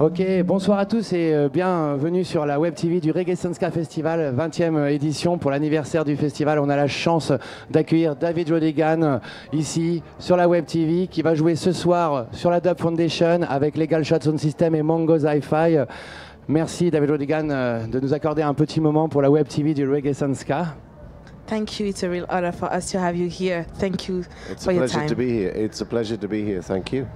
Ok, bonsoir à tous et bienvenue sur la Web TV du Reggae Sun Ska Festival, 20e édition pour l'anniversaire du festival. On a la chance d'accueillir David RODIGAN ici sur la Web TV qui va jouer ce soir sur la Dub Foundation avec Legal Shot Sound System et Mango's Hi-Fi. Merci David RODIGAN de nous accorder un petit moment pour la Web TV du Reggae Sun Ska. Thank you. It's a real honor for us to have you here. Thank you for your time. It's a pleasure to be here. It's a pleasure to be here. Thank you.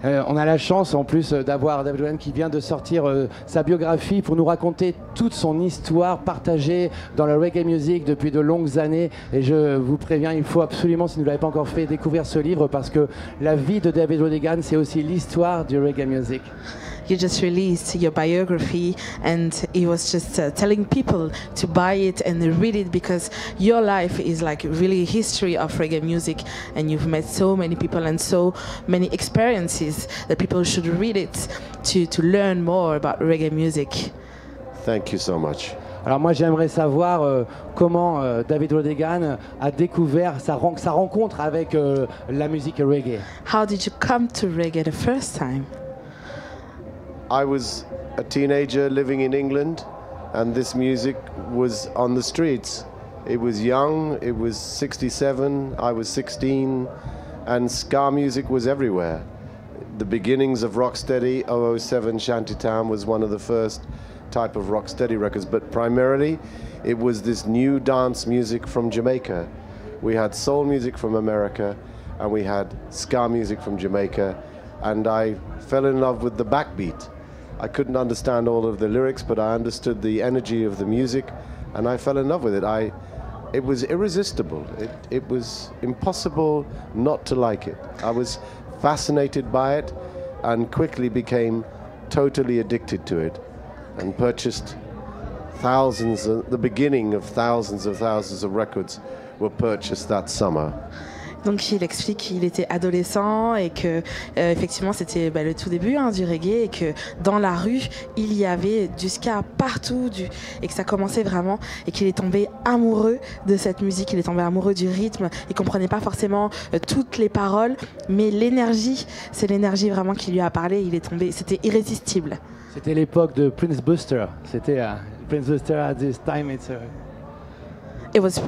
On a la chance en plus d'avoir David RODIGAN qui vient de sortir sa biographie pour nous raconter toute son histoire partagée dans la reggae music depuis de longues années. Et je vous préviens, il faut absolument, si vous ne l'avez pas encore fait, découvrir ce livre parce que la vie de David RODIGAN, c'est aussi l'histoire du reggae music. You just released your biography and he was just telling people to buy it and read it because your life is like really history of reggae music and you've met so many people and so many experiences that people should read it to learn more about reggae music. Thank you so much. Alors moi j'aimerais savoir comment David RODIGAN a découvert sa rencontre avec la musique reggae. How did you come to reggae the first time? I was a teenager living in England and this music was on the streets. It was young, it was 67, I was 16 and ska music was everywhere. The beginnings of Rocksteady, 007 Shantytown was one of the first type of Rocksteady records, but primarily it was this new dance music from Jamaica. We had soul music from America and we had ska music from Jamaica and I fell in love with the backbeat. I couldn't understand all of the lyrics, but I understood the energy of the music, and I fell in love with it. It was irresistible. It was impossible not to like it. I was fascinated by it, and quickly became totally addicted to it, and purchased thousands. The beginning of thousands of records were purchased that summer. Donc il explique qu'il était adolescent et que effectivement c'était le tout début du reggae et que dans la rue il y avait du ska partout et que ça commençait vraiment et qu'il est tombé amoureux de cette musique, il est tombé amoureux du rythme, il comprenait pas forcément toutes les paroles mais l'énergie, c'est l'énergie vraiment qui lui a parlé, il est tombé, c'était irrésistible. C'était l'époque de Prince Buster, c'était Prince Buster at this time it's It was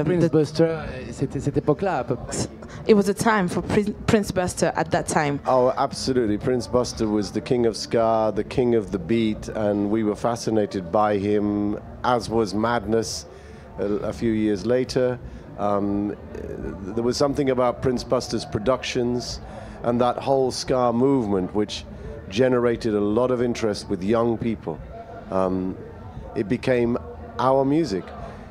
Prince Buster, c'était cette époque-là à peu près. It was a time for Prince Buster at that time. Oh, absolutely. Prince Buster was the king of ska, the king of the beat, and we were fascinated by him, as was Madness a few years later. There was something about Prince Buster's productions and that whole ska movement which generated a lot of interest with young people. It became our music.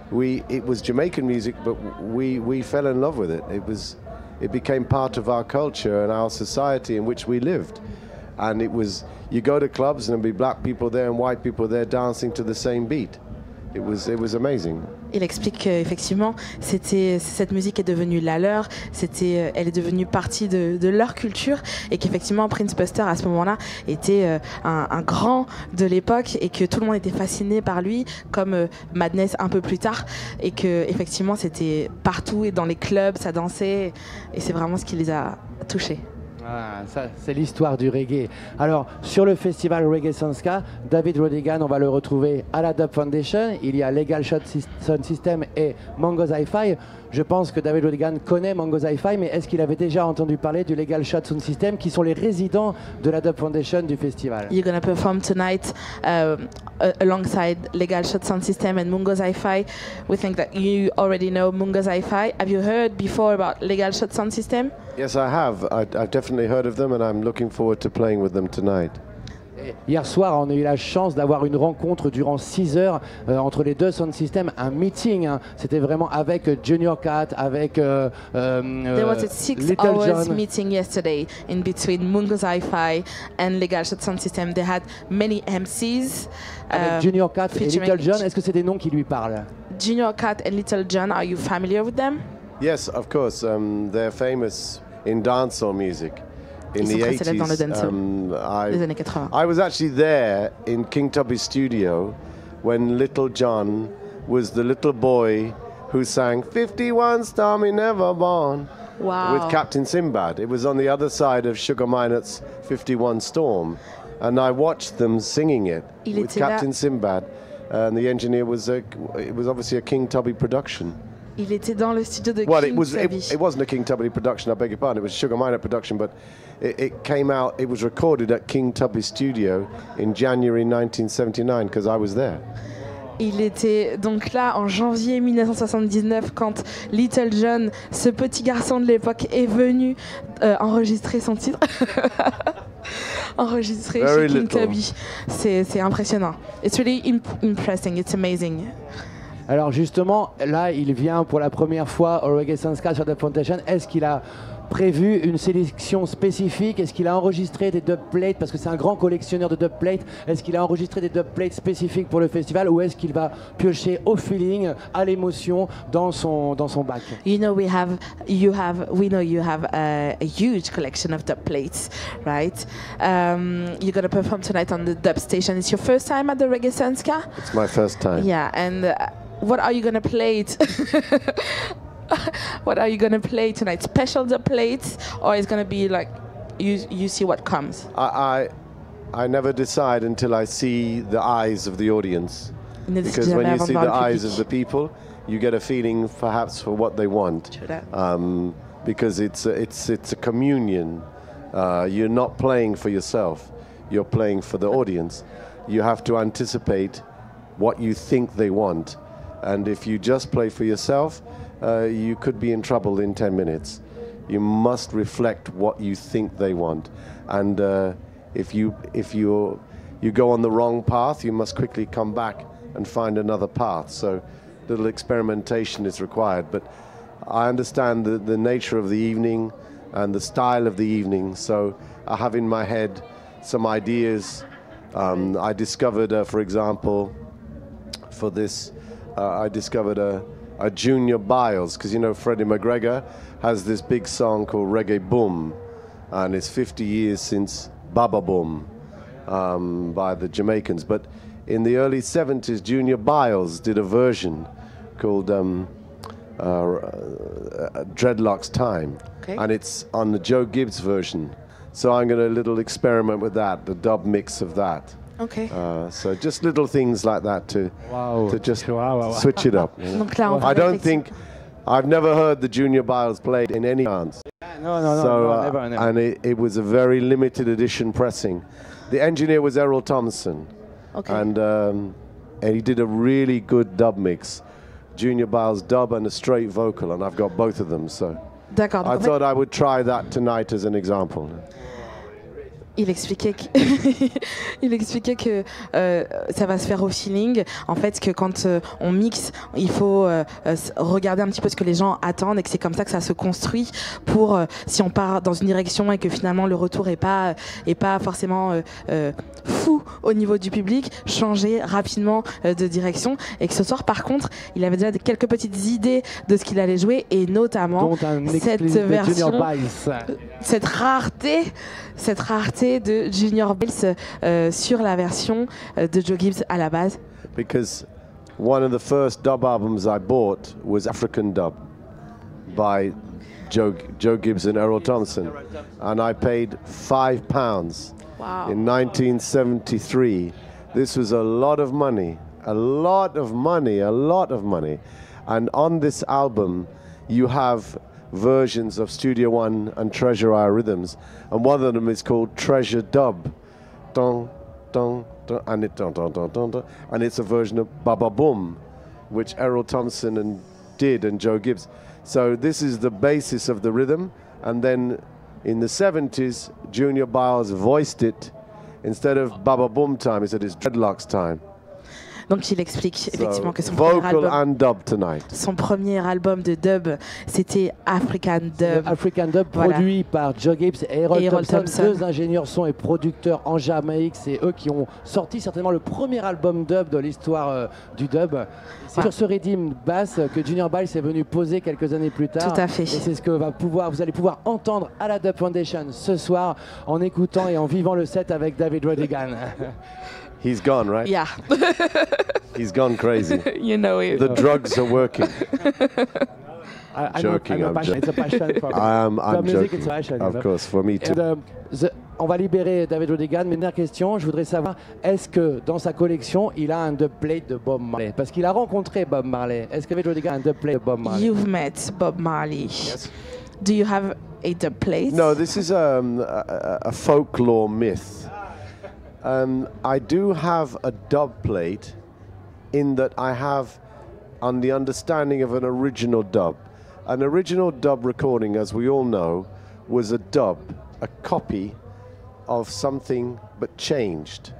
It was Jamaican music, but we fell in love with it. It became part of our culture and our society in which we lived. And you go to clubs and there'd be black people there and white people there dancing to the same beat. It was amazing. Il explique qu'effectivement, cette musique est devenue la leur, elle est devenue partie de leur culture et qu'effectivement Prince Buster à ce moment-là était un grand de l'époque et que tout le monde était fasciné par lui, comme Madness un peu plus tard, et qu'effectivement c'était partout et dans les clubs, ça dansait et c'est vraiment ce qui les a touchés. Ah, ça, c'est l'histoire du reggae. Alors, sur le festival Reggae Sun Ska, David RODIGAN, on va le retrouver à la Dub Foundation. Il y a Legal Shot Sound System et Mango's Hi-Fi. Je pense que David RODIGAN connaît Mango's Hi-Fi, mais est-ce qu'il avait déjà entendu parler du Legal Shot Sound System, qui sont les résidents de la Dub Foundation du festival? You're going to perform tonight alongside Legal Shot Sound System and Mango's Hi-Fi. We think that you already know Mango's Hi-Fi. Have you heard before about Legal Shot Sound System? Yes, I have. I've definitely heard of them and I'm looking forward to playing with them tonight. Hier soir, on a eu la chance d'avoir une rencontre durant 6 heures entre les deux sound systems, un meeting. C'était vraiment avec Junior Cat, avec There was a 6 hours meeting yesterday in between Mango's Hi-Fi and Legal Shot Sound System. They had many MCs. Avec Junior Cat et Little John, est-ce que c'est des noms qui lui parlent? Junior Cat and Little John, are you familiar with them? Yes, of course. They're famous in dancehall music. In the 80s, I was actually there in King Tubby's studio when Little John was the little boy who sang 51 Stormy Never Born with Captain Sinbad. It was on the other side of Sugar Minot's 51 Storm. and I watched them singing it Il with était là. Captain Sinbad, and the engineer was it was obviously a King Tubby production. Il était dans le studio de Well, King Tubby. it wasn't a King Tubby production, I beg your pardon, it was Sugar Minott production, but it came out, it was recorded at King Tubby studio in January 1979, because I was there. Il était donc là en janvier 1979 quand Little John, ce petit garçon de l'époque, est venu enregistrer son titre. Enregistrer Very chez King little. Tubby. C'est impressionnant. It's really impressive, it's amazing. Alors justement, là, il vient pour la première fois au Reggae Sun Ska sur Dub Foundation. Est-ce qu'il a prévu une sélection spécifique? Est-ce qu'il a enregistré des dubplates? Parce que c'est un grand collectionneur de dubplates. Est-ce qu'il a enregistré des dubplates spécifiques pour le festival? Ou est-ce qu'il va piocher au feeling, à l'émotion, dans son bac? You know, we know you have a huge collection of dubplates, right? You're gonna perform tonight on the dub station. It's your first time at the Reggae Sun Ska? It's my first time. Yeah, and what are you gonna play? What are you gonna play tonight? Special dub plates, or it's gonna be like you see what comes? I never decide until I see the eyes of the audience. Because when you see the eyes of the people, you get a feeling perhaps for what they want. Because it's a communion. You're not playing for yourself. You're playing for the audience. You have to anticipate what you think they want. And if you just play for yourself, you could be in trouble in 10 minutes. You must reflect what you think they want. And if you go on the wrong path, you must quickly come back and find another path. So little experimentation is required. But I understand the nature of the evening and the style of the evening. So I have in my head some ideas. I discovered, for example, for this, I discovered a Junior Biles, because you know Freddie McGregor has this big song called Reggae Boom, and it's 50 years since Baba Boom by the Jamaicans. But in the early 70s, Junior Biles did a version called Dreadlocks Time, and it's on the Joe Gibbs version. So I'm going to little experiment with that, the dub mix of that. Okay. So just little things like that to just switch it up. You know? Donc là, I don't think I've never heard the Junior Biles played in any dance. No, never. And it was a very limited edition pressing. The engineer was Errol Thompson, and he did a really good dub mix, Junior Biles dub and a straight vocal, and I've got both of them. So I thought I would try that tonight as an example. Il expliquait que ça va se faire au feeling. En fait, que quand on mixe, il faut regarder un petit peu ce que les gens attendent et que c'est comme ça que ça se construit pour si on part dans une direction et que finalement le retour est pas forcément fou au niveau du public, changer rapidement de direction. Et que ce soir, par contre, il avait déjà quelques petites idées de ce qu'il allait jouer et notamment cette version, cette rareté de Junior Biles sur la version de Joe Gibbs à la base. Because one of the first dub albums I bought was African Dub by Joe Gibbs and Errol Thompson, and I paid £5 in 1973. This was a lot of money, a lot of money. And on this album, you have versions of Studio One and Treasure Eye rhythms, and one of them is called Treasure Dub, dun, dun, dun, and it's a version of Baba Boom, which Errol Thompson and Joe Gibbs. So this is the basis of the rhythm, and then in the 70s, Junior Biles voiced it. Instead of Baba Boom time, he said it's Dreadlocks time. Donc il explique effectivement que son premier album de dub, c'était African Dub. African Dub, produit par Joe Gibbs et Errol Thompson, deux ingénieurs son et producteurs en Jamaïque. C'est eux qui ont sorti certainement le premier album dub de l'histoire du dub. C'est sur ce rythme basse que Junior Biles est venu poser quelques années plus tard. Tout à fait. Et c'est ce que vous allez pouvoir entendre à la Dub Foundation ce soir en écoutant et en vivant le set avec David RODIGAN. He's gone, right? Yeah. He's gone crazy. You know it. The drugs are working. I'm joking. It's a passion for I'm music. joking. It's a passion. Of course, for me too. And, On va libérer David Rodigan, mais dernière question, je voudrais savoir, est-ce que dans sa collection, il a un dubplate de Bob Marley? Parce qu'il a rencontré Bob Marley. Est-ce que David Rodigan a un dubplate de Bob Marley? You've met Bob Marley. Yes. Do you have a dubplate? No, this is a folklore myth. I do have a dub plate in that I have on the understanding of an original dub. An original dub recording, as we all know, was a dub, a copy of something but changed.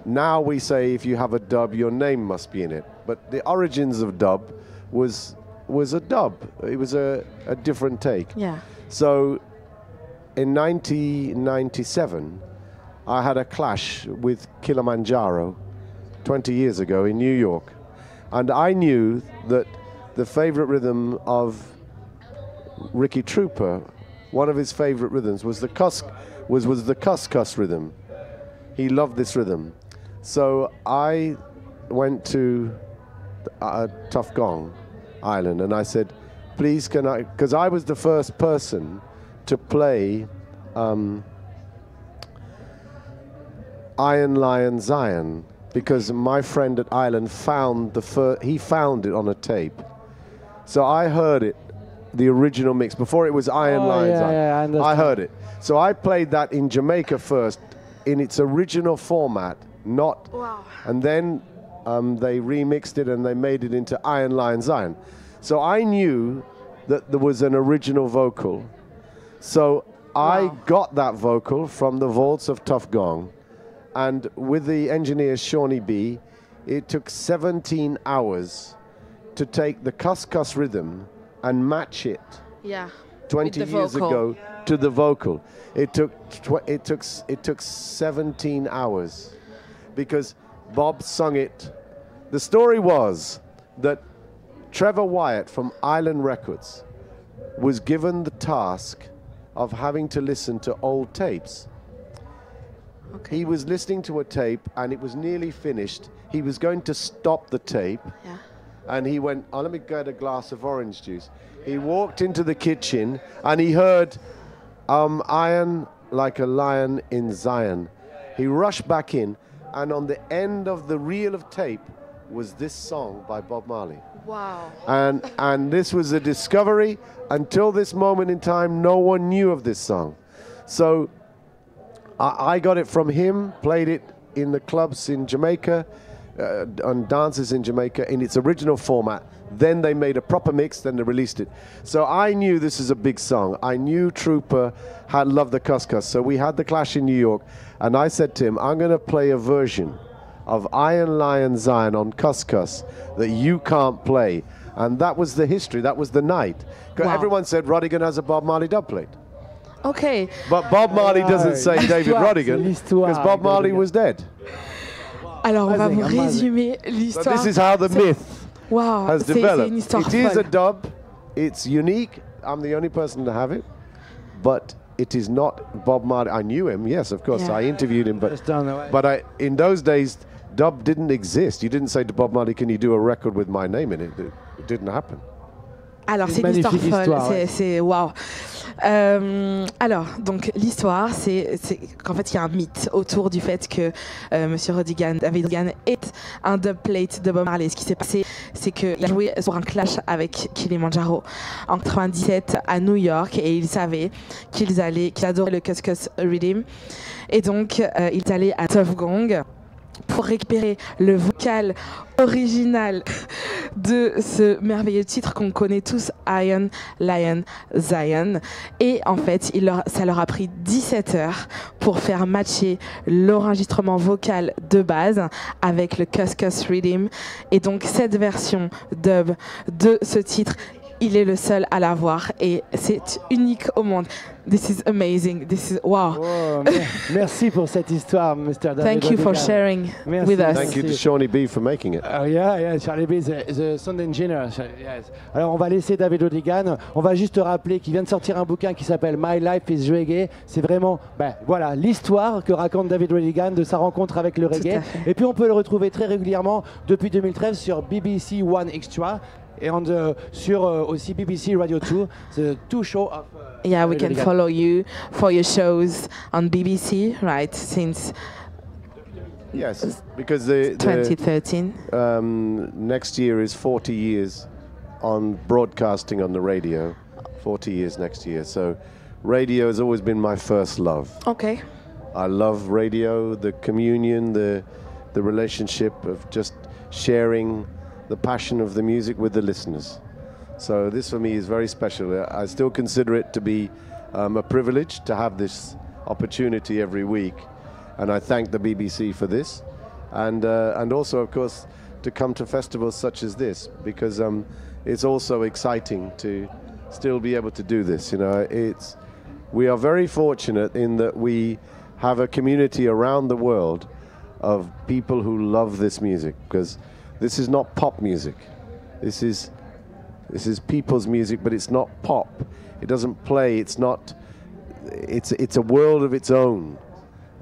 Now we say if you have a dub, your name must be in it. But the origins of dub was a dub. It was a different take. Yeah. So in 1997, I had a clash with Kilimanjaro 20 years ago in New York. And I knew that the favorite rhythm of Ricky Trooper, one of his favorite rhythms was the cuss rhythm. He loved this rhythm. So I went to Tough Gong Island and I said, please can I, because I was the first person to play Iron Lion Zion, because my friend at Island found he found it on a tape. So I heard it, the original mix, before it was Iron Lion Zion. I heard it. So I played that in Jamaica first, in its original format, not, Wow. and then they remixed it and they made it into Iron Lion Zion. So I knew that there was an original vocal. So I got that vocal from the vaults of Tough Gong, and with the engineer Shawnee B, it took 17 hours to take the cuss rhythm and match it. Yeah. 20 years ago to the vocal. It took 17 hours because Bob sung it. The story was that Trevor Wyatt from Island Records was given the task of having to listen to old tapes. Okay. He was listening to a tape and it was nearly finished. He was going to stop the tape. Yeah. And he went, oh, let me get a glass of orange juice. He walked into the kitchen and he heard Iron Like a Lion in Zion. He rushed back in, and on the end of the reel of tape was this song by Bob Marley. Wow. And this was a discovery. Until this moment in time, no one knew of this song. So I got it from him, played it in the clubs in Jamaica, on dances in Jamaica in its original format. Then they made a proper mix, then they released it. So I knew this is a big song. I knew Trooper had loved the Cuss Cuss. So we had the clash in New York, and I said to him, I'm going to play a version of Iron Lion Zion on Cuss Cuss that you can't play. And that was the history, that was the night. Wow. Everyone said Rodigan has a Bob Marley dubplate. Okay. But Bob Marley doesn't say David Rodigan, because Bob Marley was dead. Alors on va vous Amazing. résumer But l'histoire. this is how the myth Wow, has c'est developed. une histoire It is a folle. dub, it's unique, I'm the only person to have it, but it is not Bob Marley. I knew him, yes, of course, Yeah. I interviewed him, Just down the way. but in those days, dub didn't exist. You didn't say to Bob Marley, can you do a record with my name in it? It didn't happen. Alors C'est c'est une une histoire magnifique folle, histoire, ouais. c'est waouh. Alors donc l'histoire c'est qu'en fait il y a un mythe autour du fait que Monsieur Rodigan, David Rodigan est un dubplate de Bob Marley. Ce qui s'est passé, c'est qu'il a joué sur un clash avec Kilimanjaro en 97 à New York et il savait qu'il adorait le Cuss Cuss Rhythm et donc il est allé à Tough Gong pour récupérer le vocal original de ce merveilleux titre qu'on connaît tous, Iron Lion Zion. Et en fait, ça leur a pris 17 heures pour faire matcher l'enregistrement vocal de base avec le Cuss Cuss Rhythm. Et donc cette version dub de ce titre, il est le seul à l'avoir et c'est unique au monde. This is amazing. This is wow. Oh, merci pour cette histoire, Mr. David Thank you for Rodigan. sharing Merci. with us. Thank you to Shawnee B for making it. Yeah, Charlie B, the sound engineer. Yes. Alors, on va laisser David Rodigan. On va juste rappeler qu'il vient de sortir un bouquin qui s'appelle My Life is Reggae. C'est vraiment, voilà, l'histoire que raconte David Rodigan de sa rencontre avec le reggae. Et puis, on peut le retrouver très régulièrement depuis 2013 sur BBC One Extra et sur aussi BBC Radio 2. The two show of Yeah, we can RODIGAN. follow you for your shows on BBC, right? Since Yes, because the 2013. next year is 40 years on broadcasting on the radio. 40 years next year. So radio has always been my first love. Okay. I love radio, the communion, the relationship of just sharing the passion of the music with the listeners. So this for me is very special. I still consider it to be a privilege to have this opportunity every week. And I thank the BBC for this. And also, of course, to come to festivals such as this, because it's also exciting to still be able to do this. You know, we are very fortunate in that we have a community around the world of people who love this music, because this is not pop music. This is people's music, but it's not pop. It doesn't play. It's a world of its own.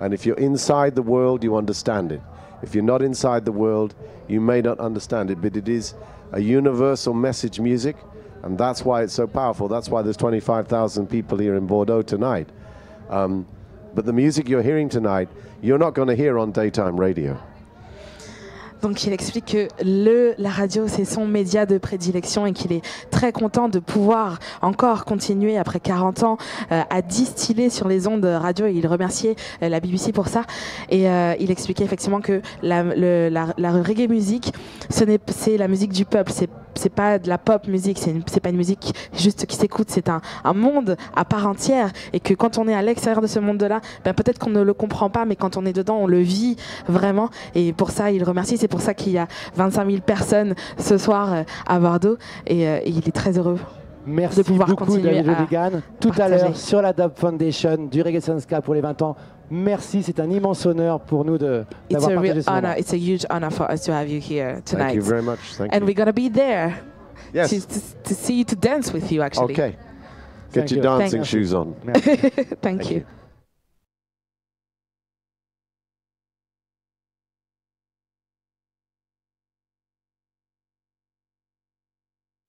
And if you're inside the world, you understand it. If you're not inside the world, you may not understand it, but it is a universal message music, and that's why it's so powerful. That's why there's 25,000 people here in Bordeaux tonight. But the music you're hearing tonight, you're not going to hear on daytime radio. Donc il explique que la radio c'est son média de prédilection et qu'il est très content de pouvoir encore continuer après 40 ans à distiller sur les ondes radio, et il remerciait la BBC pour ça. Et il expliquait effectivement que la reggae musique, c'est la musique du peuple, c'est pas de la pop musique, c'est pas une musique juste qui s'écoute, c'est un monde à part entière, et que quand on est à l'extérieur de ce monde-là, ben peut-être qu'on ne le comprend pas, mais quand on est dedans, on le vit vraiment. Et pour ça, il remercie. C'est pour ça qu'il y a 25 000 personnes ce soir à Bordeaux, et il est très heureux. Merci de pouvoir beaucoup, continuer David RODIGAN. Tout à partager. l'heure sur la Dub Foundation du Reggae Sun Ska pour les 20 ans. Merci, c'est un immense honneur pour nous d'avoir partagé ce moment. It's a huge honor for us to have you here tonight. Thank you very much. Thank And you. we're going to be there Yes. to see you, to dance with you, actually. Okay. Get Thank your you. dancing Thank shoes on. Merci. Thank you.